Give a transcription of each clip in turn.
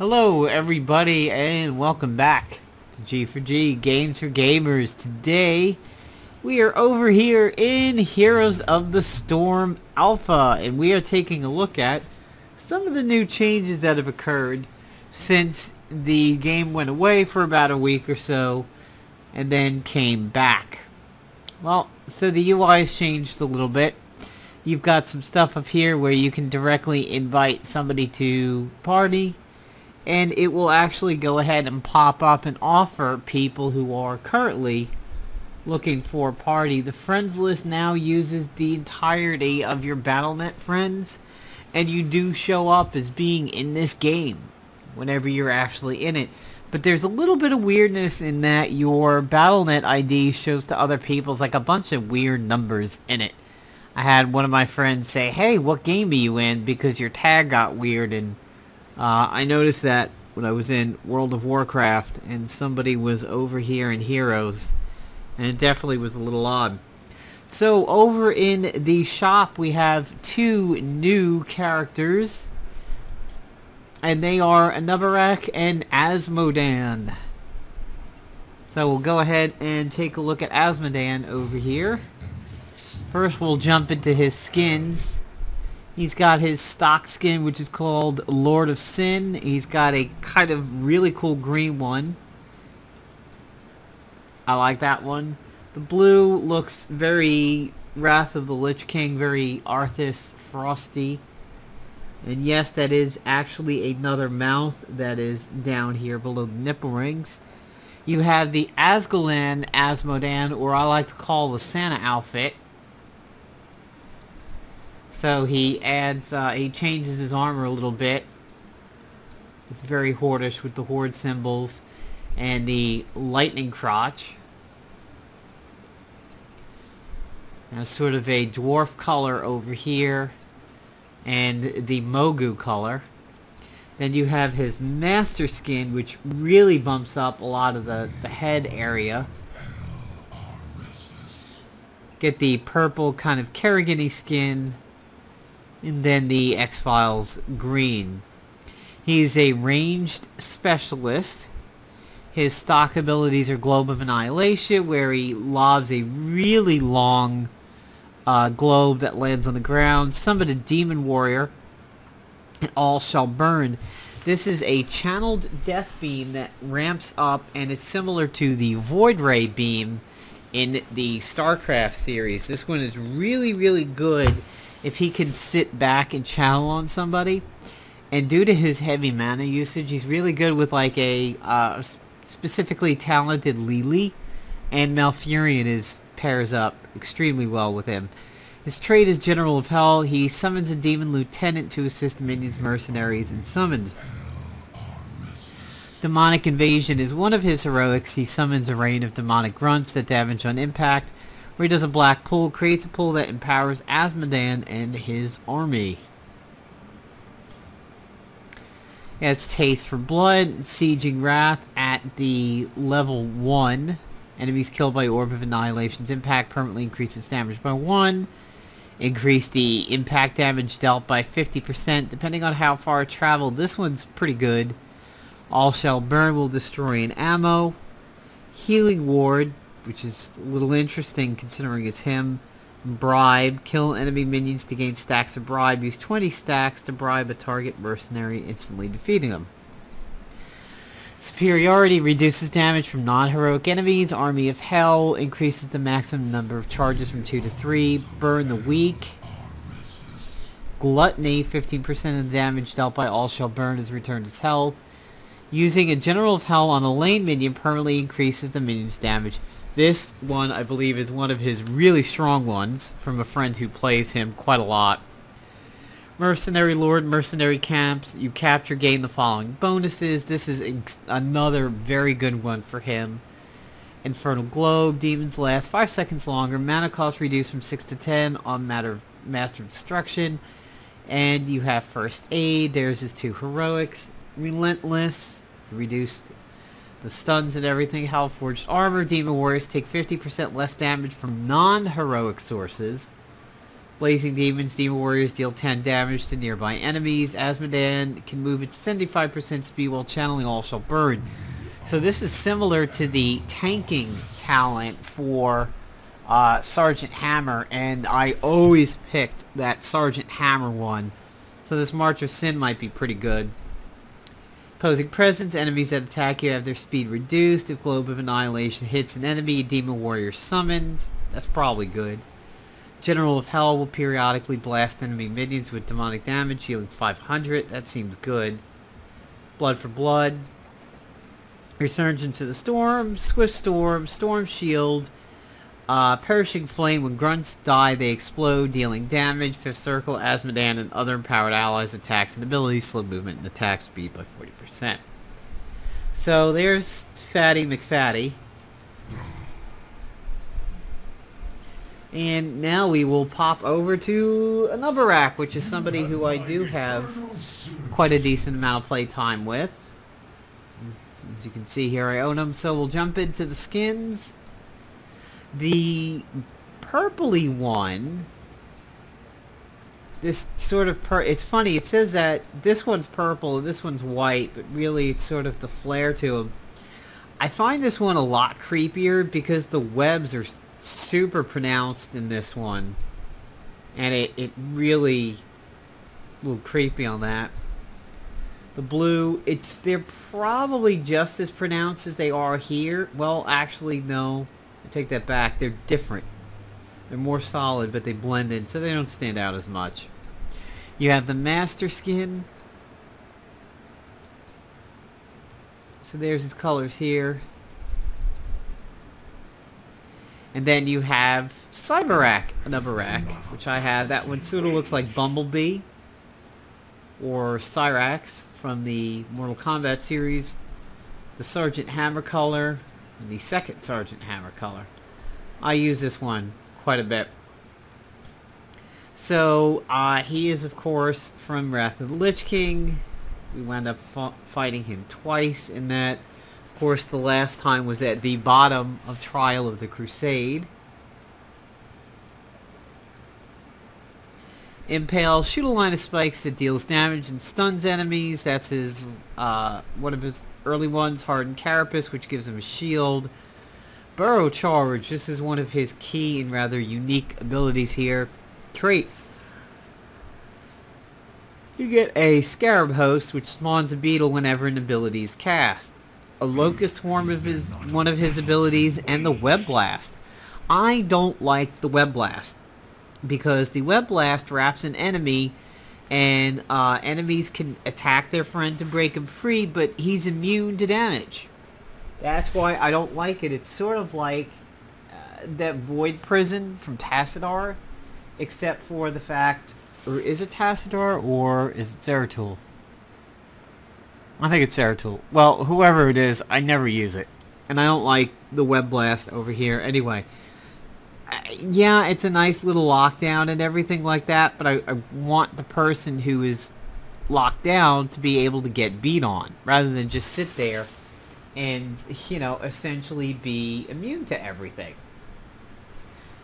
Hello everybody and welcome back to G4G Games for Gamers. Today we are over here in Heroes of the Storm Alpha and we are taking a look at some of the new changes that have occurred since the game went away for about a week or so and then came back. Well, so the UI has changed a little bit. You've got some stuff up here where you can directly invite somebody to party, and it will actually go ahead and pop up and offer people who are currently looking for a party. The friends list now uses the entirety of your Battle.net friends, and you do show up as being in this game whenever you're actually in it. But there's a little bit of weirdness in that your Battle.net ID shows to other people's like a bunch of weird numbers in it. I had one of my friends say, "Hey, what game are you in?" because your tag got weird, and I noticed that when I was in World of Warcraft and somebody was over here in Heroes, and it definitely was a little odd. So over in the shop we have two new characters, and they are Anub'arak and Azmodan. So we'll go ahead and take a look at Azmodan over here. First we'll jump into his skins. He's got his stock skin, which is called Lord of Sin. He's got a kind of really cool green one. I like that one. The blue looks very Wrath of the Lich King, very Arthas Frosty. And yes, that is actually another mouth that is down here below the nipple rings. You have the Azjol'Nerub Azmodan, or I like to call the Santa outfit. So he adds, he changes his armor a little bit. It's very hordish with the horde symbols and the lightning crotch. Now sort of a dwarf color over here and the Mogu color. Then you have his master skin, which really bumps up a lot of the head area. Get the purple kind of Kerrigan-y skin. And then the X-Files green. He's a ranged specialist. His stock abilities are Globe of Annihilation, where he lobs a really long globe that lands on the ground. Summon a Demon Warrior, and all shall burn. This is a channeled death beam that ramps up, and it's similar to the Void Ray beam in the StarCraft series. This one is really, really good if he can sit back and channel on somebody. And due to his heavy mana usage, he's really good with like a specifically talented Lili, and Malfurion pairs up extremely well with him. His trait is General of Hell. He summons a Demon Lieutenant to assist minions, mercenaries, and summons. Demonic Invasion is one of his heroics. He summons a rain of demonic grunts that damage on impact, where he does a black pool, creates a pool that empowers Azmodan and his army. He has Taste for Blood, Sieging Wrath at the level 1. Enemies killed by Orb of Annihilation's impact permanently increases damage by 1. Increase the impact damage dealt by 50% depending on how far it traveled. This one's pretty good. All Shall Burn will destroy an ammo. Healing Ward, which is a little interesting considering it's him. Bribe. Kill enemy minions to gain stacks of bribe. Use 20 stacks to bribe a target mercenary, instantly defeating them. Superiority reduces damage from non-heroic enemies. Army of Hell increases the maximum number of charges from 2 to 3. Burn the Weak. Gluttony. 15% of the damage dealt by All Shall Burn is returned as health. Using a General of Hell on a lane minion permanently increases the minion's damage. This one, I believe, is one of his really strong ones from a friend who plays him quite a lot. Mercenary Lord, Mercenary Camps. You capture, gain the following bonuses. This is another very good one for him. Infernal Globe. Demons last 5 seconds longer. Mana cost reduced from 6 to 10 on Master of Destruction. And you have First Aid. There's his two heroics. Relentless. Reduced the stuns and everything. Hellforged Armor. Demon Warriors take 50% less damage from non-heroic sources. Blazing Demons, Demon Warriors deal 10 damage to nearby enemies. Azmodan can move at 75% speed while channeling All Shall Burn. So this is similar to the tanking talent for Sergeant Hammer, and I always picked that Sergeant Hammer one. So this March of Sin might be pretty good. Opposing presence, enemies that attack you have their speed reduced. If Globe of Annihilation hits an enemy, Demon Warrior summons. That's probably good. General of Hell will periodically blast enemy minions with demonic damage, healing 500. That seems good. Blood for Blood. Resurgence of the Storm, Swift Storm, Storm Shield, Perishing Flame. When grunts die, they explode, dealing damage. Fifth Circle, Azmodan and other empowered allies' attacks and abilities slow movement and attack speed by 40%. So there's Fatty McFatty. And now we will pop over to Anub'arak, which is somebody who I do have quite a decent amount of play time with. As you can see here, I own them. So we'll jump into the skins. The purpley one, this sort of it's funny, it says that this one's purple and this one's white, but really it's sort of the flare to them. I find this one a lot creepier because the webs are super pronounced in this one, and it really a little creepy on that. The blue, they're probably just as pronounced as they are here. Well, actually, no. I take that back. They're different. They're more solid, but they blend in, so they don't stand out as much. You have the master skin. So there's his colors here. And then you have Anub'arak, which I have. That one sort of looks like Bumblebee or Cyrax from the Mortal Kombat series. The Sergeant Hammer color and the second Sergeant Hammer color. I use this one quite a bit. So he is, of course, from Wrath of the Lich King. We wound up fighting him twice in that. Of course, the last time was at the bottom of Trial of the Crusade. Impale, shoot a line of spikes that deals damage and stuns enemies. That's his one of his early ones. Hardened Carapace, which gives him a shield. Burrow Charge, this is one of his key and rather unique abilities here. Trait. You get a Scarab Host, which spawns a beetle whenever an ability is cast. A Locust Swarm is one of his abilities, and the Web Blast. I don't like the Web Blast, because the Web Blast wraps an enemy, and enemies can attack their friend to break him free, but he's immune to damage. That's why I don't like it. It's sort of like that Void Prison from Tassadar, except for the fact, or is it Tassadar, or is it Zeratul? I think it's Zeratul. Well, whoever it is, I never use it. And I don't like the Web Blast over here. Anyway, yeah, it's a nice little lockdown and everything like that, but I want the person who is locked down to be able to get beat on, rather than just sit there and, you know, essentially be immune to everything.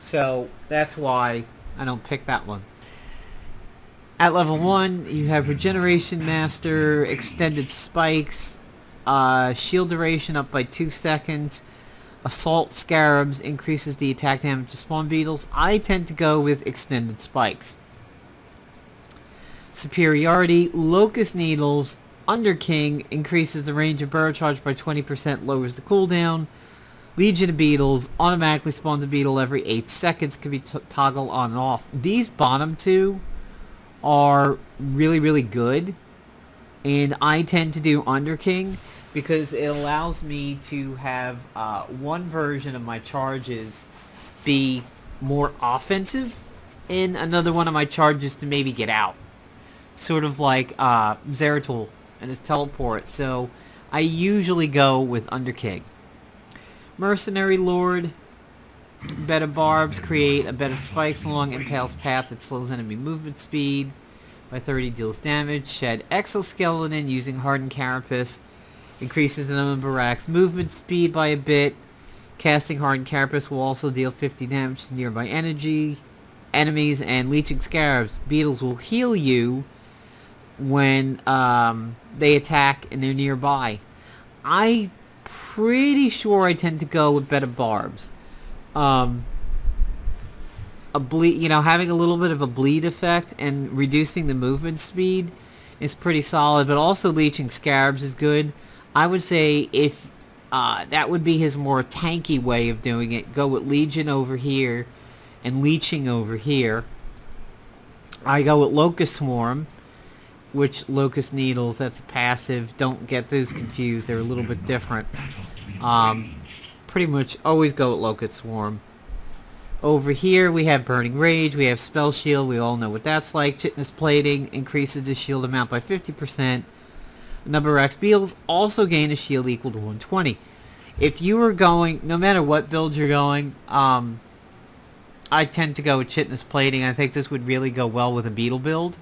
So, that's why I don't pick that one. At level 1, you have Regeneration Master, Extended Spikes, Shield Duration up by 2 seconds, Assault Scarabs increases the attack damage to spawn beetles. I tend to go with Extended Spikes. Superiority, Locust Needles, Underking increases the range of Burrow Charge by 20%, lowers the cooldown. Legion of Beetles, automatically spawns a beetle every 8 seconds, can be toggled on and off. These bottom two are really, really good, and I tend to do Underking because it allows me to have one version of my charges be more offensive and another one of my charges to maybe get out. Sort of like Zeratul and his teleport. So I usually go with Underking. Mercenary Lord, Bed of Barbs, create a bed of spikes along Impale's path that slows enemy movement speed by 30, deals damage. Shed Exoskeleton using Hardened Carapace, increases Anub'arak's movement speed by a bit. Casting Hardened Carapace will also deal 50 damage to nearby energy. enemies and leeching scarabs, beetles will heal you when they attack and they're nearby. I pretty sure I tend to go with better barbs. Having a little bit of a bleed effect and reducing the movement speed is pretty solid, but also leeching scarabs is good. I would say if that would be his more tanky way of doing it, go with Legion over here and leeching over here. I go with Locust Swarm, which Locust Needles, that's a passive. Don't get those confused, they're a little bit different. Pretty much always go with Locust Swarm. Over here we have Burning Rage, we have Spell Shield, we all know what that's like. Chitinous Plating increases the shield amount by 50%. Anub'arak beetles also gain a shield equal to 120. If you are going, no matter what build you're going, I tend to go with Chitinous Plating. I think this would really go well with a beetle build.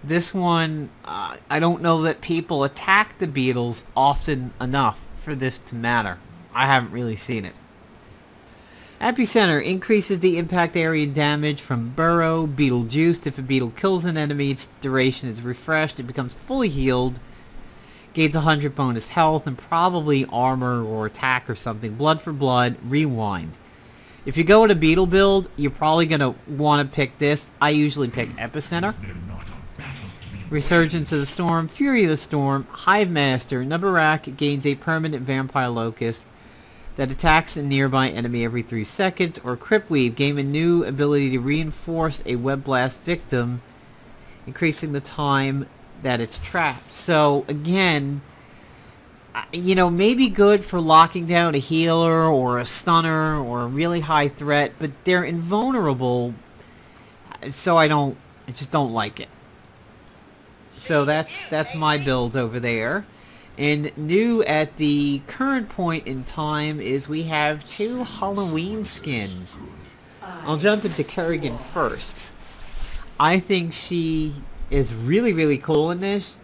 This one, I don't know that people attack the beetles often enough for this to matter. I haven't really seen it. Epicenter increases the impact area damage from Burrow, Beetle Juiced. If a beetle kills an enemy, its duration is refreshed. It becomes fully healed. Gains 100 bonus health and probably armor or attack or something. Blood for blood, rewind. If you go with a beetle build, you're probably going to want to pick this. I usually pick Epicenter. Resurgence of the Storm, Fury of the Storm, Hive Master. Anub'arak gains a permanent vampire locust that attacks a nearby enemy every 3 seconds, or Crypt Weave, gain a new ability to reinforce a web blast victim, increasing the time that it's trapped. So again, maybe good for locking down a healer or a stunner or a really high threat, but they're invulnerable, so I just don't like it. So that's my build over there. And new at the current point in time is we have 2 Halloween skins. I'll jump into Kerrigan first. I think she is really, really cool in this.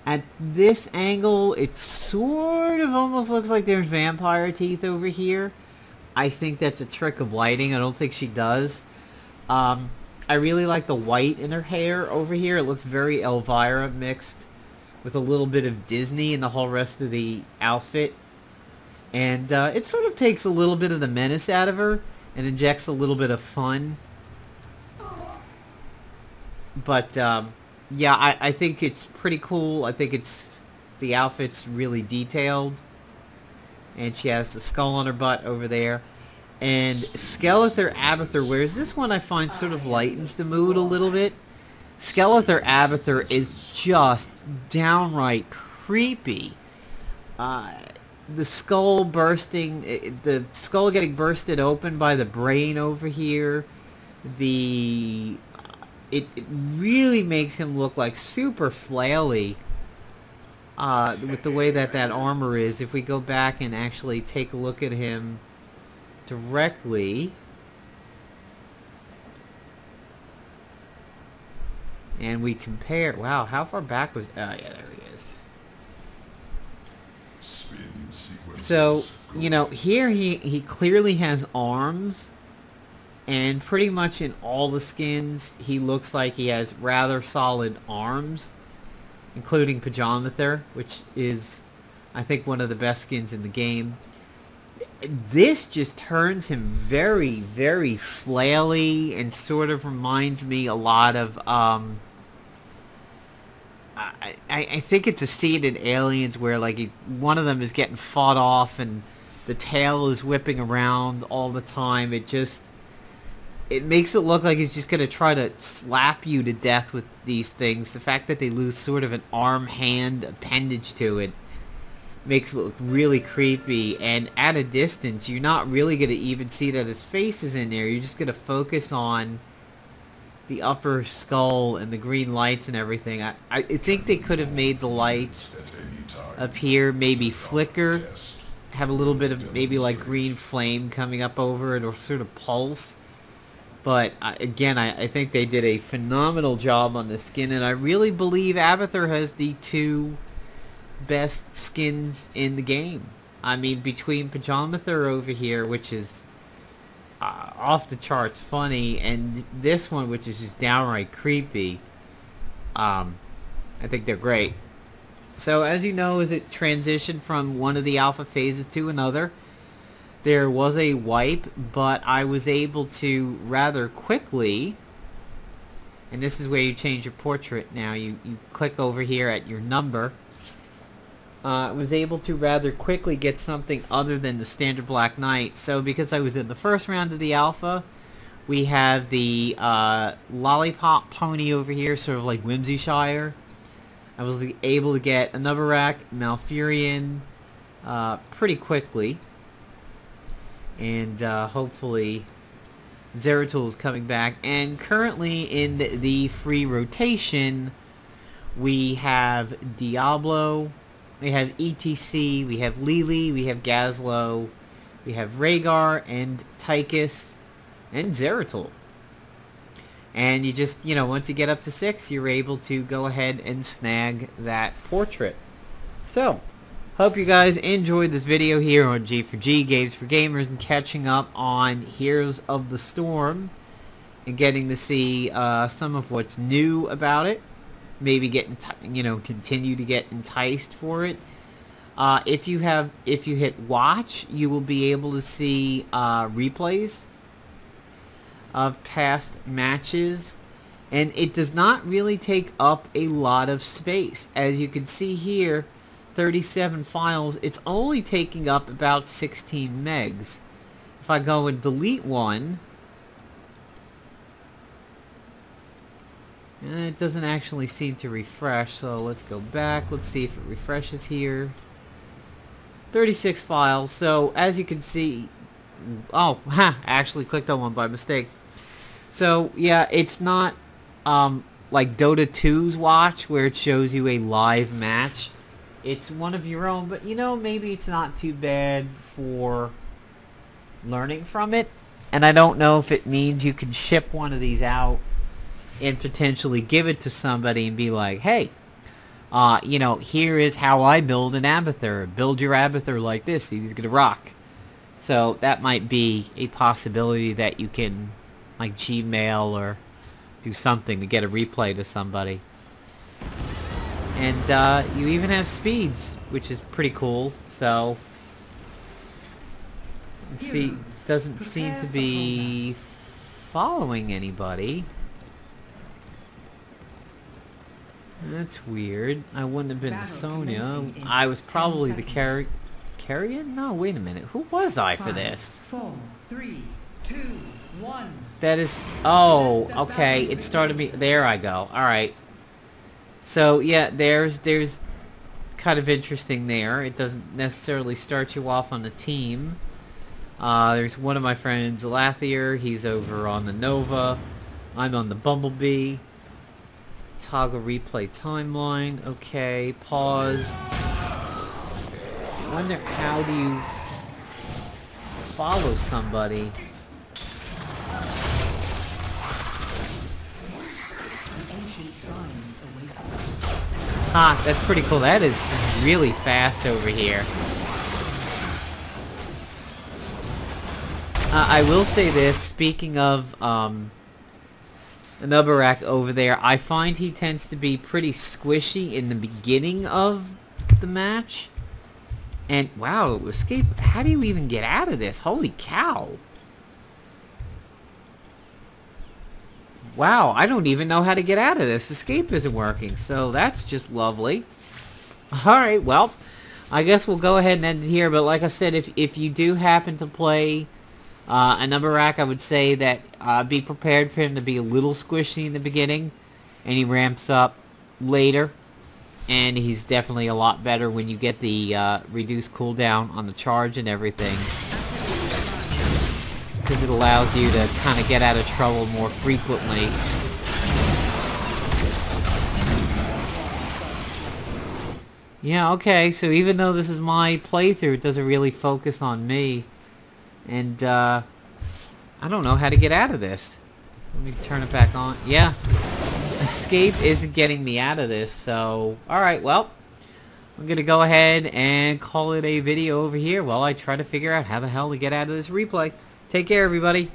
At this angle, it sort of almost looks like there's vampire teeth over here. I think that's a trick of lighting. I don't think she does. I really like the white in her hair over here. It looks very Elvira mixed with a little bit of Disney in the whole rest of the outfit. And it sort of takes a little bit of the menace out of her and injects a little bit of fun. But yeah, I think it's pretty cool. I think the outfit's really detailed. And she has the skull on her butt over there. And Skeletor Abathur, whereas this one I find sort of lightens the mood a little bit. Skeletor Abathur is just downright creepy. The skull bursting, the skull getting bursted open by the brain over here. It really makes him look like super flaily with the way that armor is. If we go back and actually take a look at him directly, and we compare, wow, how far back was, oh yeah, there he is. So, here he clearly has arms, and pretty much in all the skins, he looks like he has rather solid arms, including Pajamathur, which is, I think, one of the best skins in the game. This just turns him very, very flaily and sort of reminds me a lot of, I think it's a scene in Aliens where, like, one of them is getting fought off and the tail is whipping around all the time. It makes it look like he's just going to try to slap you to death with these things. The fact that they lose sort of an arm-hand appendage to it makes it look really creepy, and at a distance you're not really going to even see that his face is in there. You're just going to focus on the upper skull and the green lights and everything. I think they could have made the lights up here maybe flicker, have a little bit of maybe like green flame coming up over it or sort of pulse. But again, I think they did a phenomenal job on the skin, and I really believe Abathur has the 2 best skins in the game. I mean, between Pajamathur over here, which is off the charts funny, and this one, which is just downright creepy, I think they're great. So as you know, as it transitioned from one of the alpha phases to another, there was a wipe, but I was able to rather quickly, and this is where you change your portrait now, you click over here at your number, I was able to rather quickly get something other than the standard Black Knight. So because I was in the first round of the alpha, we have the Lollipop Pony over here, sort of like Whimsyshire. I was able to get Anub'arak, Malfurion pretty quickly. And hopefully Zeratul is coming back. And currently in the free rotation, we have Diablo, we have ETC, we have Lily, we have Gazlo, we have Rhaegar and Tychus and Zeratul. And you just, you know, once you get up to 6, you're able to go ahead and snag that portrait. So, hope you guys enjoyed this video here on G4G, Games for Gamers, and catching up on Heroes of the Storm and getting to see some of what's new about it. Maybe get, continue to get enticed for it. If you hit watch, you will be able to see replays of past matches, and it does not really take up a lot of space. As you can see here, 37 files, it's only taking up about 16 megs. If I go and delete one, it doesn't actually seem to refresh, so let's go back. Let's see if it refreshes here. 36 files, so as you can see, I actually clicked on one by mistake. So yeah, it's not like Dota 2's watch, where it shows you a live match. It's one of your own, but maybe it's not too bad for learning from it. And I don't know if it means you can ship one of these out and potentially give it to somebody and be like, hey, here is how I build an Abathur. Build your Abathur like this, he's gonna rock. So that might be a possibility that you can, like, Gmail or do something to get a replay to somebody. And you even have speeds, which is pretty cool. So let's see, it doesn't seem to be following anybody. That's weird. I wouldn't have been Sonya. I was probably the Carrion? No, wait a minute. Who was I for this? 4, 3, 2, 1. That is... Oh, okay. It started me... There I go. Alright. So, yeah, there's kind of interesting there. It doesn't necessarily start you off on the team. There's one of my friends, Lathier. He's over on the Nova. I'm on the Bumblebee. Toggle replay timeline. Okay, pause. I wonder, how do you follow somebody? That's pretty cool. That is really fast over here. I will say this, speaking of Anub'arak over there, I find he tends to be pretty squishy in the beginning of the match. And, wow, escape, how do you even get out of this? Holy cow. Wow, I don't even know how to get out of this. Escape isn't working, so that's just lovely. Alright, well, I guess we'll go ahead and end it here, but like I said, if you do happen to play Anub'arak, I would say that be prepared for him to be a little squishy in the beginning, and he ramps up later, and he's definitely a lot better when you get the reduced cooldown on the charge and everything, because it allows you to kind of get out of trouble more frequently. Yeah, okay, so even though this is my playthrough, it doesn't really focus on me. And, I don't know how to get out of this. Let me turn it back on. Yeah. Escape isn't getting me out of this, so... Alright, well, I'm gonna go ahead and call it a video over here while I try to figure out how the hell to get out of this replay. Take care, everybody.